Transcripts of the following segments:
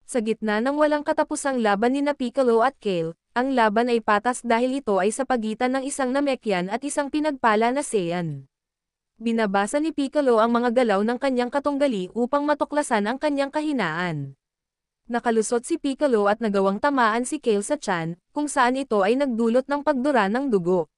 Sa gitna ng walang katapusang laban ni Piccolo at Kale, ang laban ay patas dahil ito ay sa pagitan ng isang Namekian at isang pinagpala na Saiyan. Binabasa ni Piccolo ang mga galaw ng kanyang katunggali upang matuklasan ang kanyang kahinaan. Nakalusot si Piccolo at nagawang tamaan si Kale sa tiyan, kung saan ito ay nagdulot ng pagdura ng dugo.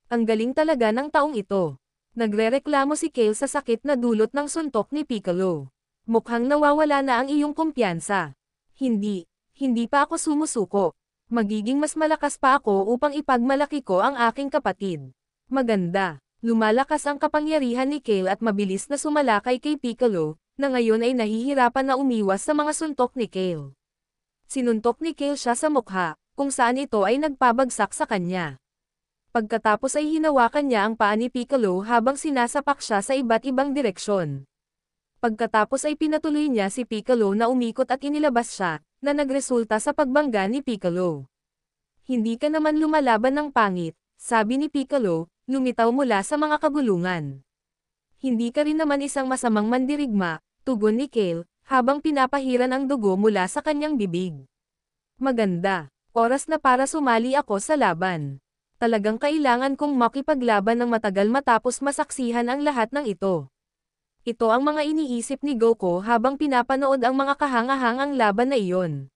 Ang galing talaga ng taong ito. Nagrereklamo si Kale sa sakit na dulot ng suntok ni Piccolo. Mukhang nawawala na ang iyong kumpiyansa. Hindi pa ako sumusuko. Magiging mas malakas pa ako upang ipagmalaki ko ang aking kapatid. Maganda. Lumalakas ang kapangyarihan ni Kale at mabilis na sumalakay kay Piccolo, na ngayon ay nahihirapan na umiwas sa mga suntok ni Kale. Sinuntok ni Kale siya sa mukha, kung saan ito ay nagpabagsak sa kanya. Pagkatapos ay hinawakan niya ang paa ni Piccolo habang sinasapak siya sa iba't ibang direksyon. Pagkatapos ay pinatuloy niya si Piccolo na umikot at inilabas siya, na nagresulta sa pagbangga ni Piccolo. Hindi ka naman lumalaban ng pangit, sabi ni Piccolo, lumitaw mula sa mga kabulungan. Hindi ka rin naman isang masamang mandirigma, tugon ni Kale, habang pinapahiran ang dugo mula sa kanyang bibig. Maganda. Oras na para sumali ako sa laban. Talagang kailangan kong makipaglaban ng matagal matapos masaksihan ang lahat ng ito. Ito ang mga iniisip ni Goku habang pinapanood ang mga kahangahangang laban na iyon.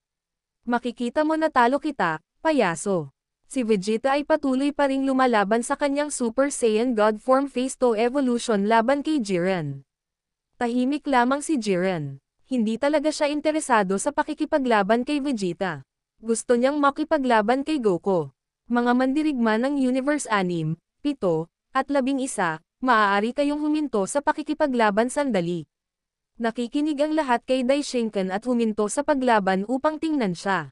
Makikita mo na talo kita, payaso. Si Vegeta ay patuloy pa ring lumalaban sa kanyang Super Saiyan God Form Phase 2 Evolution laban kay Jiren. Tahimik lamang si Jiren. Hindi talaga siya interesado sa pakikipaglaban kay Vegeta. Gusto niyang makipaglaban kay Goku. Mga mandirigma ng Universe 6, 7, at 11, maaari kayong huminto sa pakikipaglaban sandali. Nakikinig ang lahat kay Daishinkan at huminto sa paglaban upang tingnan siya.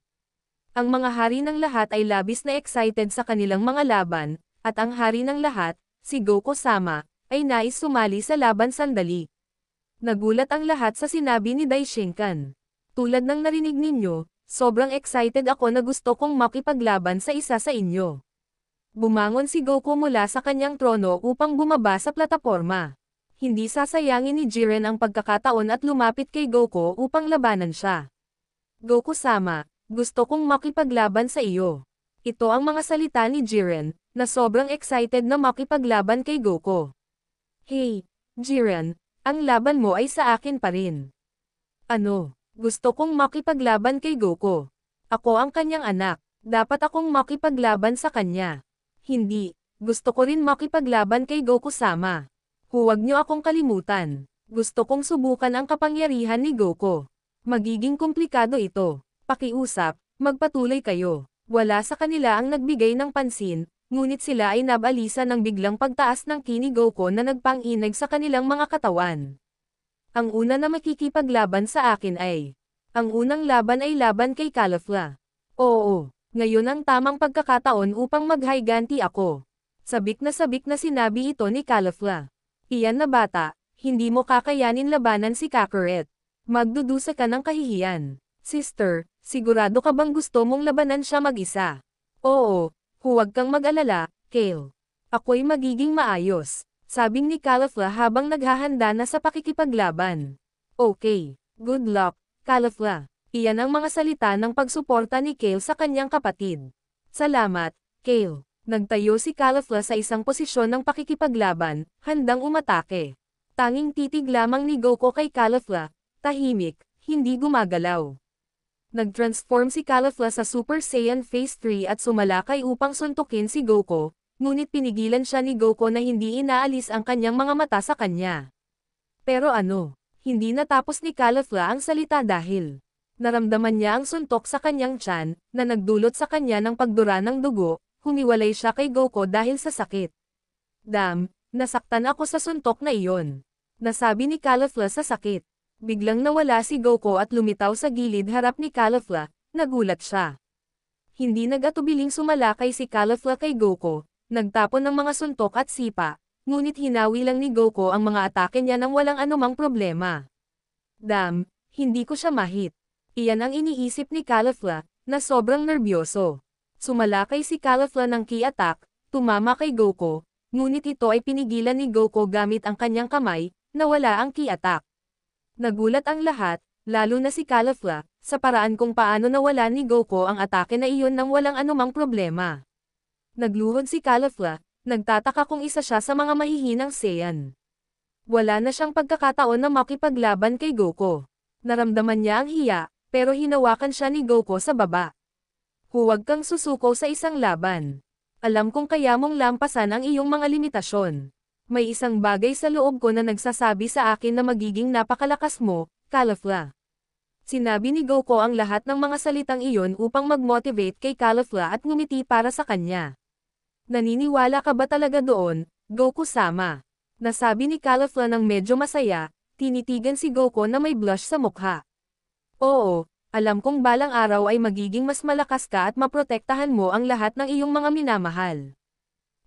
Ang mga hari ng lahat ay labis na excited sa kanilang mga laban, at ang hari ng lahat, si Goku-sama, ay nais sumali sa laban sandali. Nagulat ang lahat sa sinabi ni Daishinkan. Tulad ng narinig ninyo, sobrang excited ako na gusto kong makipaglaban sa isa sa inyo. Bumangon si Goku mula sa kanyang trono upang bumaba sa plataporma. Hindi sasayangin ni Jiren ang pagkakataon at lumapit kay Goku upang labanan siya. Goku-sama, gusto kong makipaglaban sa iyo. Ito ang mga salita ni Jiren, na sobrang excited na makipaglaban kay Goku. Hey, Jiren, ang laban mo ay sa akin pa rin. Ano, gusto kong makipaglaban kay Goku. Ako ang kanyang anak, dapat akong makipaglaban sa kanya. Hindi, gusto ko rin makipaglaban kay Goku-sama. Huwag niyo akong kalimutan. Gusto kong subukan ang kapangyarihan ni Goku. Magiging komplikado ito. Pakiusap, magpatuloy kayo. Wala sa kanila ang nagbigay ng pansin, ngunit sila ay nabalisa ng biglang pagtaas ng ki ni Goku na nagpang-inag sa kanilang mga katawan. Ang una na makikipaglaban sa akin ay, ang unang laban ay laban kay Caulifla. Oo, ngayon ang tamang pagkakataon upang maghayganti ako. Sabik na sinabi ito ni Caulifla. Iyan na bata, hindi mo kakayanin labanan si Kakarot. Magdudusa ka ng kahihiyan. Sister, sigurado ka bang gusto mong labanan siya mag-isa? Oo, huwag kang mag-alala, Kale. Ako'y magiging maayos, sabing ni Caulifla habang naghahanda na sa pakikipaglaban. Okay, good luck, Caulifla. Iyan ang mga salita ng pagsuporta ni Kale sa kanyang kapatid. Salamat, Kale. Nagtayo si Caulifla sa isang posisyon ng pakikipaglaban, handang umatake. Tanging titig lamang ni Goku kay Caulifla, tahimik, hindi gumagalaw. Nag-transform si Caulifla sa Super Saiyan Phase 3 at sumalakay upang suntukin si Goku, ngunit pinigilan siya ni Goku na hindi inaalis ang kanyang mga mata sa kanya. Pero ano, hindi natapos ni Caulifla ang salita dahil naramdaman niya ang suntok sa kanyang tiyan, na nagdulot sa kanya ng pagdura ng dugo, humiwalay siya kay Goku dahil sa sakit. Damn, nasaktan ako sa suntok na iyon. Nasabi ni Caulifla sa sakit. Biglang nawala si Goku at lumitaw sa gilid harap ni Caulifla, nagulat siya. Hindi nag-atubiling sumalakay si Caulifla kay Goku, nagtapon ng mga suntok at sipa, ngunit hinawi lang ni Goku ang mga atake niya nang walang anumang problema. Damn, hindi ko siya mahit. Iyan ang iniisip ni Caulifla, na sobrang nerbyoso. Sumalakay si Caulifla ng ki attack, tumama kay Goku, ngunit ito ay pinigilan ni Goku gamit ang kanyang kamay, na wala ang ki attack. Nagulat ang lahat, lalo na si Caulifla, sa paraan kung paano nawala ni Goku ang atake na iyon nang walang anumang problema. Nagluhod si Caulifla, nagtataka kung isa siya sa mga mahihinang Saiyan. Wala na siyang pagkakataon na makipaglaban kay Goku. Naramdaman niya ang hiya, pero hinawakan siya ni Goku sa baba. Huwag kang susuko sa isang laban. Alam kong kaya mong lampasan ang iyong mga limitasyon. May isang bagay sa loob ko na nagsasabi sa akin na magiging napakalakas mo, Caulifla. Sinabi ni Goku ang lahat ng mga salitang iyon upang mag-motivate kay Caulifla at ngumiti para sa kanya. Naniniwala ka ba talaga doon, Goku-sama? Nasabi ni Caulifla ng medyo masaya, tinitigan si Goku na may blush sa mukha. Oo, alam kong balang araw ay magiging mas malakas ka at maprotektahan mo ang lahat ng iyong mga minamahal.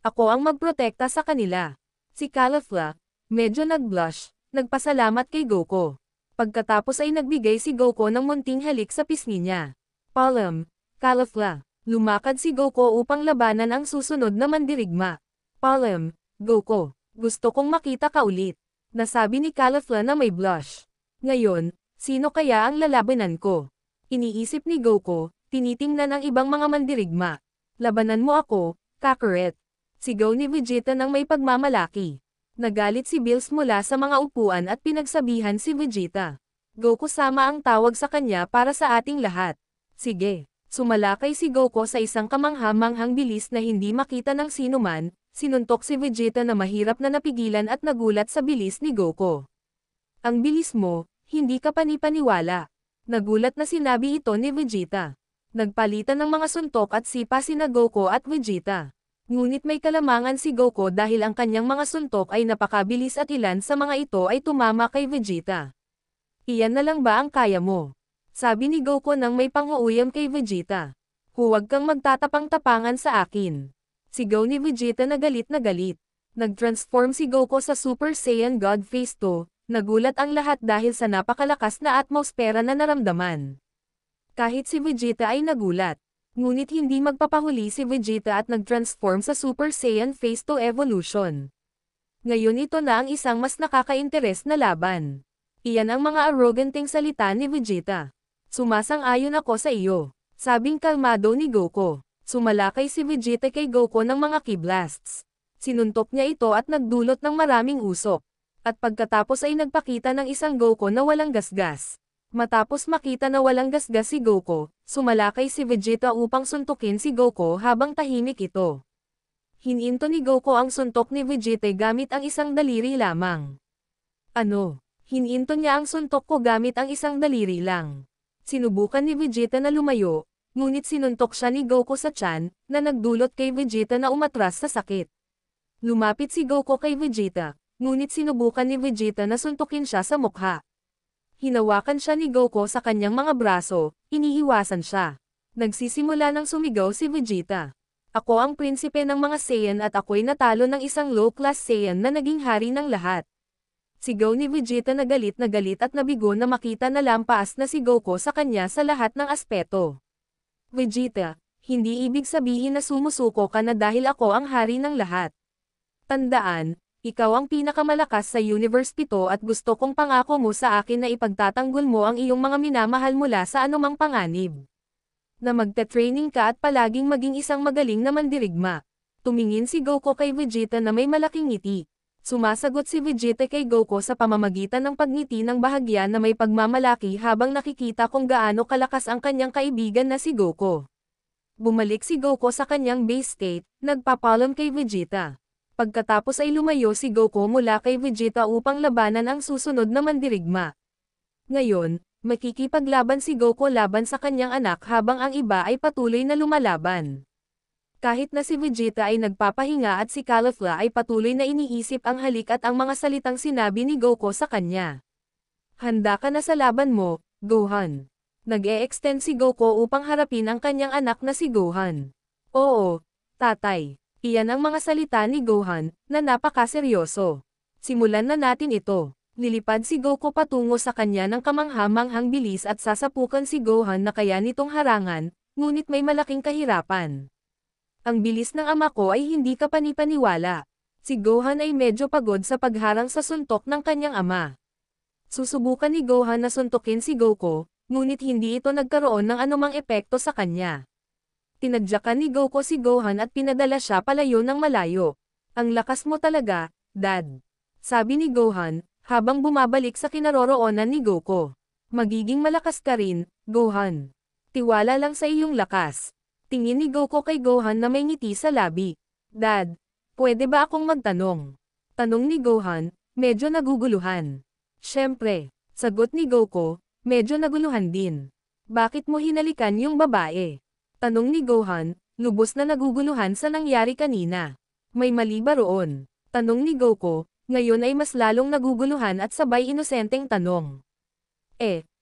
Ako ang magprotekta sa kanila. Si Caulifla, medyo nag-blush, nagpasalamat kay Goku. Pagkatapos ay nagbigay si Goku ng munting halik sa pisngi niya. Palm, Caulifla. Lumakad si Goku upang labanan ang susunod na mandirigma. Palm, Goku. Gusto kong makita ka ulit. Nasabi ni Caulifla na may blush. Ngayon, sino kaya ang lalabanan ko? Iniisip ni Goku, tinitingnan ang ibang mga mandirigma. Labanan mo ako, Kakarot. Sigaw ni Vegeta ng may pagmamalaki. Nagalit si Bills mula sa mga upuan at pinagsabihan si Vegeta. Goku-sama ang tawag sa kanya para sa ating lahat. Sige. Sumalakay si Goku sa isang kamangha-manghang bilis na hindi makita ng sinuman, sinuntok si Vegeta na mahirap na napigilan at nagulat sa bilis ni Goku. Ang bilis mo, hindi ka panipaniwala. Nagulat na sinabi ito ni Vegeta. Nagpalitan ng mga suntok at sipa sina Goku at Vegeta. Ngunit may kalamangan si Goku dahil ang kanyang mga suntok ay napakabilis at ilan sa mga ito ay tumama kay Vegeta. Iyan na lang ba ang kaya mo? Sabi ni Goku nang may panguuyam kay Vegeta. Huwag kang magtatapang-tapangan sa akin. Sigaw ni Vegeta na galit na galit. Nag-transform si Goku sa Super Saiyan God Phase 2, nagulat ang lahat dahil sa napakalakas na atmosfera na naramdaman. Kahit si Vegeta ay nagulat. Ngunit hindi magpapahuli si Vegeta at nag-transform sa Super Saiyan Phase 2 Evolution. Ngayon ito na ang isang mas nakaka-interes na laban. Iyan ang mga arroganteng salita ni Vegeta. Sumasang-ayon ako sa iyo. Sabing kalmado ni Goku. Sumalakay si Vegeta kay Goku ng mga ki blasts. Sinuntok niya ito at nagdulot ng maraming usok. At pagkatapos ay nagpakita ng isang Goku na walang gasgas. Matapos makita na walang gasgas si Goku, sumalakay si Vegeta upang suntukin si Goku habang tahimik ito. Hininto ni Goku ang suntok ni Vegeta gamit ang isang daliri lamang. Ano? Hininto niya ang suntok ko gamit ang isang daliri lang. Sinubukan ni Vegeta na lumayo, ngunit sinuntok siya ni Goku sa tiyan, na nagdulot kay Vegeta na umatras sa sakit. Lumapit si Goku kay Vegeta, ngunit sinubukan ni Vegeta na suntukin siya sa mukha. Hinawakan siya ni Goku sa kanyang mga braso, iniiwasan siya. Nagsisimula ng sumigaw si Vegeta. Ako ang prinsipe ng mga Saiyan at ako'y natalo ng isang low-class Saiyan na naging hari ng lahat. Sigaw ni Vegeta na galit at nabigo na makita na lampaas na si Goku sa kanya sa lahat ng aspeto. Vegeta, hindi ibig sabihin na sumusuko ka na dahil ako ang hari ng lahat. Tandaan, ikaw ang pinakamalakas sa Universe 7 at gusto kong pangako mo sa akin na ipagtatanggol mo ang iyong mga minamahal mula sa anumang panganib. Na magte-training ka at palaging maging isang magaling na mandirigma. Tumingin si Goku kay Vegeta na may malaking ngiti. Sumasagot si Vegeta kay Goku sa pamamagitan ng pagngiti ng bahagya na may pagmamalaki habang nakikita kung gaano kalakas ang kanyang kaibigan na si Goku. Bumalik si Goku sa kanyang base state, nagpapalom kay Vegeta. Pagkatapos ay lumayo si Goku mula kay Vegeta upang labanan ang susunod na mandirigma. Ngayon, makikipaglaban si Goku laban sa kanyang anak habang ang iba ay patuloy na lumalaban. Kahit na si Vegeta ay nagpapahinga at si Caulifla ay patuloy na iniisip ang halik at ang mga salitang sinabi ni Goku sa kanya. Handa ka na sa laban mo, Gohan. Nag-e-extend si Goku upang harapin ang kanyang anak na si Gohan. Oo, tatay. Iyan ang mga salita ni Gohan, na napakaseryoso. Simulan na natin ito. Lilipad si Goku patungo sa kanya ng kamangha-manghang bilis at sasapukan si Gohan na kaya nitong harangan, ngunit may malaking kahirapan. Ang bilis ng ama ko ay hindi ka panipaniwala. Si Gohan ay medyo pagod sa pagharang sa suntok ng kanyang ama. Susubukan ni Gohan na suntukin si Goku, ngunit hindi ito nagkaroon ng anumang epekto sa kanya. Tinadyakan ni Goku si Gohan at pinadala siya palayo ng malayo. Ang lakas mo talaga, Dad. Sabi ni Gohan, habang bumabalik sa kinaroroonan ni Goku. Magiging malakas ka rin, Gohan. Tiwala lang sa iyong lakas. Tingin ni Goku kay Gohan na may ngiti sa labi. Dad, pwede ba akong magtanong? Tanong ni Gohan, medyo naguguluhan. Siyempre, sagot ni Goku, medyo naguluhan din. Bakit mo hinalikan yung babae? Tanong ni Gohan, lubos na naguguluhan sa nangyari kanina. May mali ba roon? Tanong ni Goku, ngayon ay mas lalong naguguluhan at sabay inosenteng tanong.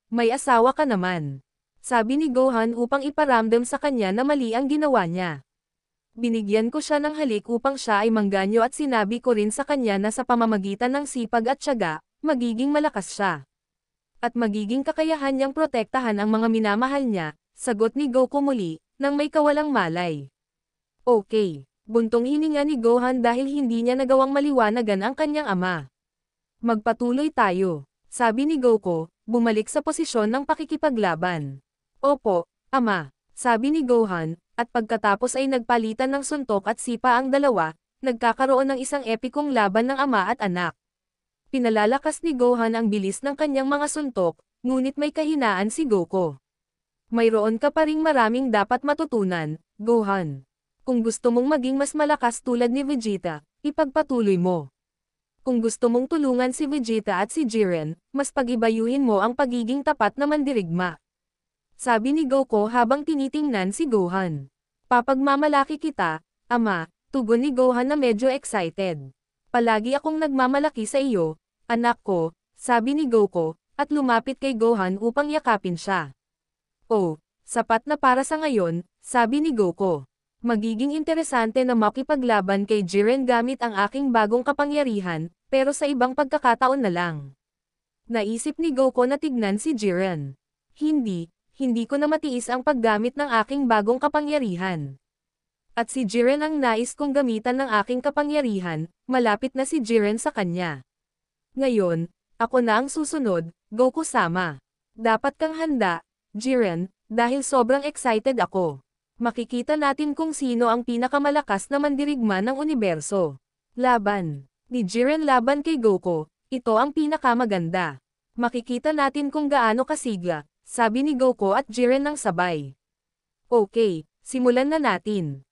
May asawa ka naman. Sabi ni Gohan upang iparamdam sa kanya na mali ang ginawa niya. Binigyan ko siya ng halik upang siya ay mangganyo at sinabi ko rin sa kanya na sa pamamagitan ng sipag at tiyaga, magiging malakas siya. At magiging kakayahan niyang protektahan ang mga minamahal niya, sagot ni Goku muli, nang may kawalang malay. Okay, buntong hininga ni Gohan dahil hindi niya nagawang maliwanagan ang kanyang ama. Magpatuloy tayo, sabi ni Goku, bumalik sa posisyon ng pakikipaglaban. Opo, ama, sabi ni Gohan, at pagkatapos ay nagpalitan ng suntok at sipa ang dalawa, nagkakaroon ng isang epikong laban ng ama at anak. Pinalalakas ni Gohan ang bilis ng kanyang mga suntok, ngunit may kahinaan si Goku. Mayroon ka pa ring maraming dapat matutunan, Gohan. Kung gusto mong maging mas malakas tulad ni Vegeta, ipagpatuloy mo. Kung gusto mong tulungan si Vegeta at si Jiren, mas pagibayuhin mo ang pagiging tapat na mandirigma. Sabi ni Goku habang tinitingnan si Gohan. Papagmamalaki kita, ama, tugon ni Gohan na medyo excited. Palagi akong nagmamalaki sa iyo, anak ko, sabi ni Goku, at lumapit kay Gohan upang yakapin siya. Oh, sapat na para sa ngayon, sabi ni Goku. Magiging interesante na makipaglaban kay Jiren gamit ang aking bagong kapangyarihan, pero sa ibang pagkakataon na lang. Naisip ni Goku na tignan si Jiren. Hindi ko na matiis ang paggamit ng aking bagong kapangyarihan. At si Jiren ang nais kong gamitan ng aking kapangyarihan, malapit na si Jiren sa kanya. Ngayon, ako na ang susunod, Goku-sama. Dapat kang handa, Jiren, dahil sobrang excited ako. Makikita natin kung sino ang pinakamalakas na mandirigma ng universo. Laban ni Jiren laban kay Goku, ito ang pinakamaganda. Makikita natin kung gaano kasigla, sabi ni Goku at Jiren ng sabay. Okay, simulan na natin.